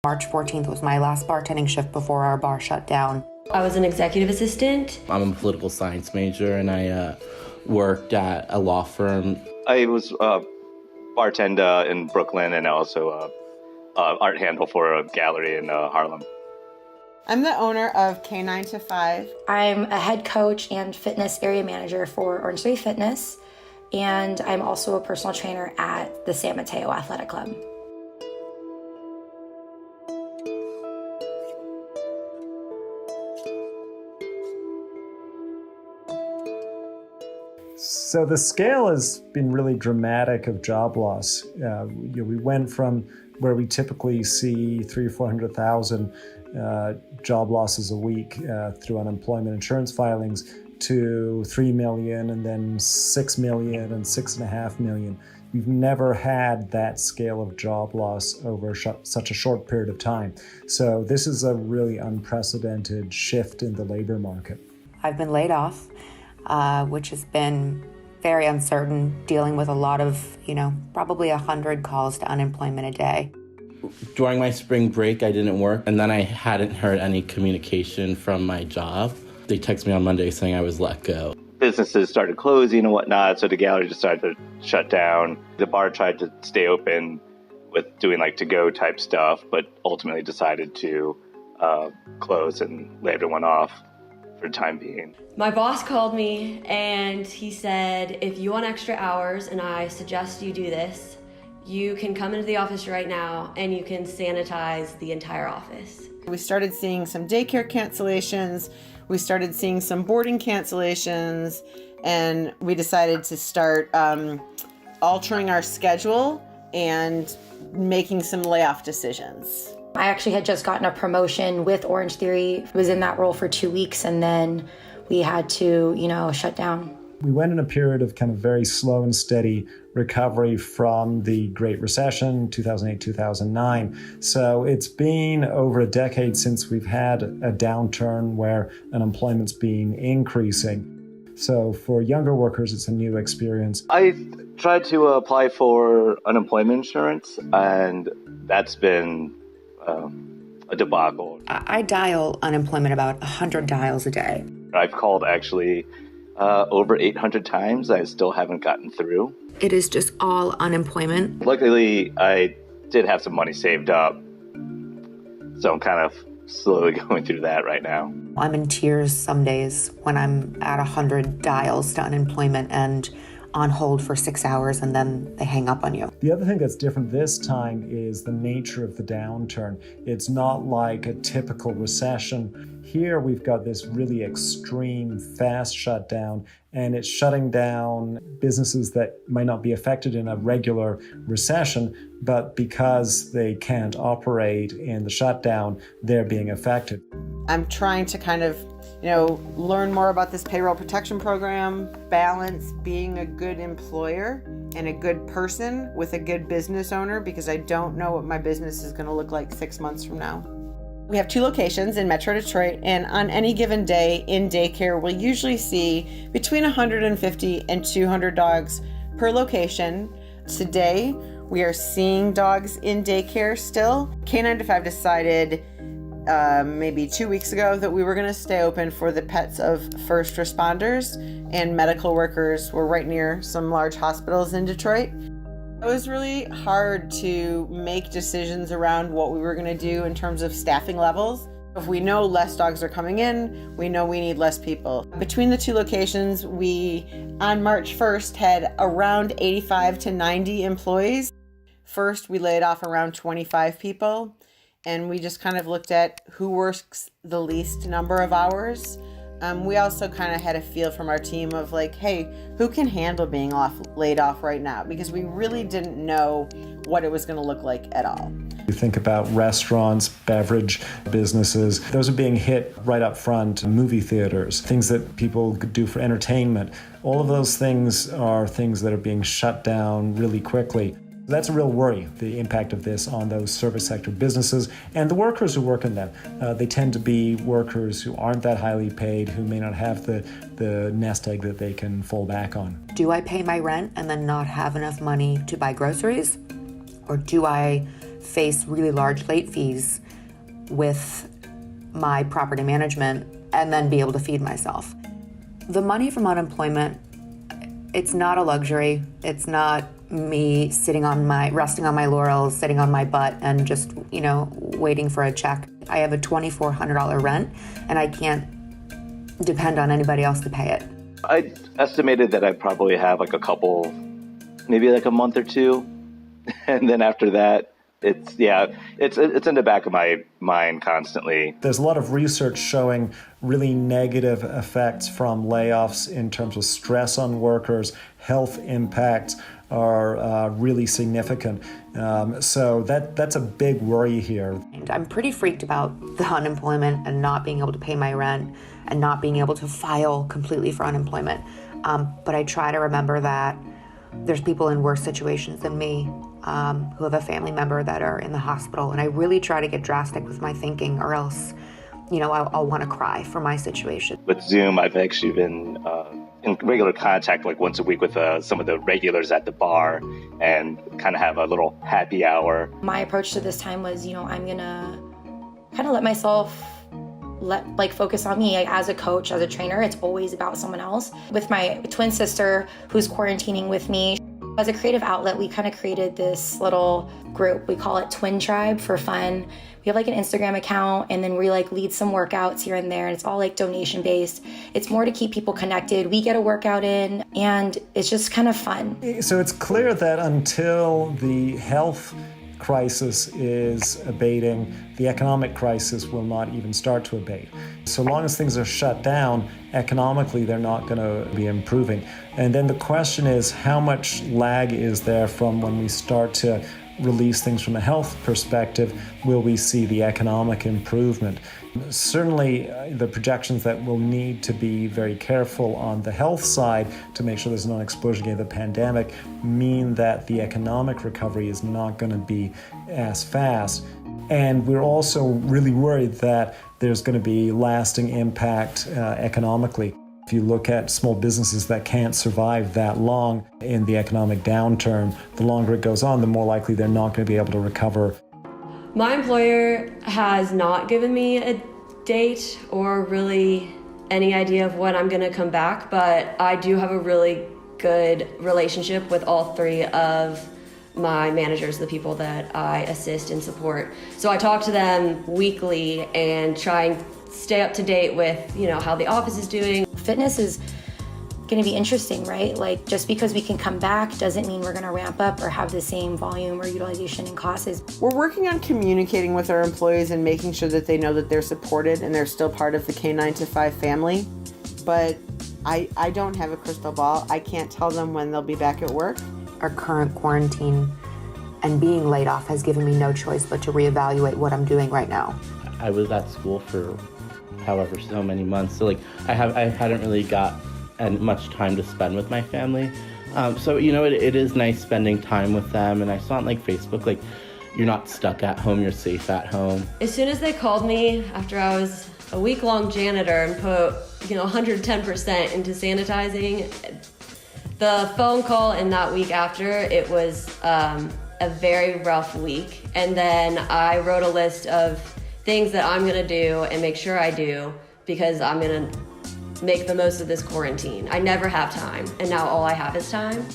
March 14th was my last bartending shift before our bar shut down. I was an executive assistant. I'm a political science major, and I worked at a law firm. I was a bartender in Brooklyn and also art handle for a gallery in Harlem. I'm the owner of K9 to 5. I'm a head coach and fitness area manager for Orange Theory Fitness, and I'm also a personal trainer at the San Mateo Athletic Club. So the scale has been really dramatic of job loss. We went from where we typically see 300,000 or 400,000 job losses a week through unemployment insurance filings to 3 million and then 6 million and 6.5 million. We've never had that scale of job loss over such a short period of time. So this is a really unprecedented shift in the labor market. I've been laid off, which has been very uncertain, dealing with a lot of, probably 100 calls to unemployment a day. During my spring break, I didn't work, and then I hadn't heard any communication from my job. They texted me on Monday saying I was let go. Businesses started closing and whatnot, so the gallery just started to shut down. The bar tried to stay open with doing to-go type stuff, but ultimately decided to close and lay everyone off for the time being. My boss called me and he said, if you want extra hours and I suggest you do this, you can come into the office right now and you can sanitize the entire office. We started seeing some daycare cancellations. We started seeing some boarding cancellations, and we decided to start altering our schedule and making some layoff decisions. I actually had just gotten a promotion with Orange Theory. I was in that role for 2 weeks, and then we had to, shut down. We went in a period of kind of very slow and steady recovery from the Great Recession, 2008, 2009. So it's been over a decade since we've had a downturn where unemployment's been increasing. So for younger workers, it's a new experience. I tried to apply for unemployment insurance, and that's been a debacle. I dial unemployment about 100 dials a day. I've called actually over 800 times. I still haven't gotten through. It is just all unemployment. Luckily, I did have some money saved up, so I'm kind of slowly going through that right now. I'm in tears some days when I'm at 100 dials to unemployment and on hold for 6 hours, and then they hang up on you. The other thing that's different this time is the nature of the downturn. It's not like a typical recession. Here we've got this really extreme, fast shutdown, and it's shutting down businesses that might not be affected in a regular recession, but because they can't operate in the shutdown, they're being affected. I'm trying to kind of, learn more about this payroll protection program, balance being a good employer and a good person with a good business owner, because I don't know what my business is going to look like 6 months from now. We have 2 locations in Metro Detroit, and on any given day in daycare, we'll usually see between 150 and 200 dogs per location. Today, we are seeing dogs in daycare still. K9 to 5 decided maybe 2 weeks ago that we were going to stay open for the pets of first responders and medical workers. We're right near some large hospitals in Detroit. It was really hard to make decisions around what we were going to do in terms of staffing levels. If we know less dogs are coming in, we know we need less people. Between the 2 locations, we, on March 1st, had around 85 to 90 employees. First, we laid off around 25 people, and we just kind of looked at who works the least number of hours. We also kind of had a feel from our team of hey, who can handle being laid off right now? Because we really didn't know what it was going to look like at all. You think about restaurants, beverage businesses, those are being hit right up front. Movie theaters, things that people could do for entertainment. All of those things are things that are being shut down really quickly. That's a real worry, the impact of this on those service sector businesses and the workers who work in them. They tend to be workers who aren't that highly paid, who may not have the nest egg that they can fall back on. Do I pay my rent and then not have enough money to buy groceries? Or do I face really large late fees with my property management and then be able to feed myself. The money from unemployment, it's not a luxury. It's not me resting on my laurels, sitting on my butt and just, waiting for a check. I have a $2,400 rent and I can't depend on anybody else to pay it. I estimated that I probably have like a couple, maybe like a month or two. And then after that, it's in the back of my mind constantly. There's a lot of research showing really negative effects from layoffs in terms of stress on workers. Health impacts are really significant. So that's a big worry here. And I'm pretty freaked about the unemployment and not being able to pay my rent and not being able to file completely for unemployment. But I try to remember that there's people in worse situations than me who have a family member that are in the hospital. And I really try to get drastic with my thinking or else, I'll want to cry for my situation. With Zoom, I've actually been in regular contact like once a week with some of the regulars at the bar and kind of have a little happy hour. My approach to this time was, I'm going to kind of let myself focus on me. As a coach, as a trainer, it's always about someone else. With my twin sister who's quarantining with me, as a creative outlet, we kind of created this little group. We call it Twin Tribe for fun. We have an Instagram account and then we lead some workouts here and there. And it's all donation based. It's more to keep people connected. We get a workout in and it's just kind of fun. So it's clear that until the health crisis is abating, the economic crisis will not even start to abate. So long as things are shut down, economically, they're not going to be improving. And then the question is, how much lag is there from when we start to release things from a health perspective? Will we see the economic improvement? Certainly, the projections that we'll need to be very careful on the health side to make sure there's no explosion again of the pandemic mean that the economic recovery is not going to be as fast. And we're also really worried that there's going to be lasting impact economically. If you look at small businesses that can't survive that long in the economic downturn, the longer it goes on, the more likely they're not going to be able to recover. My employer has not given me a date or really any idea of when I'm going to come back, but I do have a really good relationship with all three of my managers, the people that I assist and support. So I talk to them weekly and try and stay up to date with, how the office is doing. Fitness is going to be interesting, right? Just because we can come back doesn't mean we're going to ramp up or have the same volume or utilization in classes. We're working on communicating with our employees and making sure that they know that they're supported and they're still part of the K9 to 5 family. But I don't have a crystal ball. I can't tell them when they'll be back at work. Our current quarantine and being laid off has given me no choice but to reevaluate what I'm doing right now. I was at school for however so many months, so I hadn't really got much time to spend with my family. So it is nice spending time with them. And I saw on Facebook, you're not stuck at home, you're safe at home. As soon as they called me after I was a week-long janitor and put 110% into sanitizing, the phone call in that week after, it was a very rough week. And then I wrote a list of things that I'm gonna do and make sure I do because I'm gonna make the most of this quarantine. I never have time, and now all I have is time.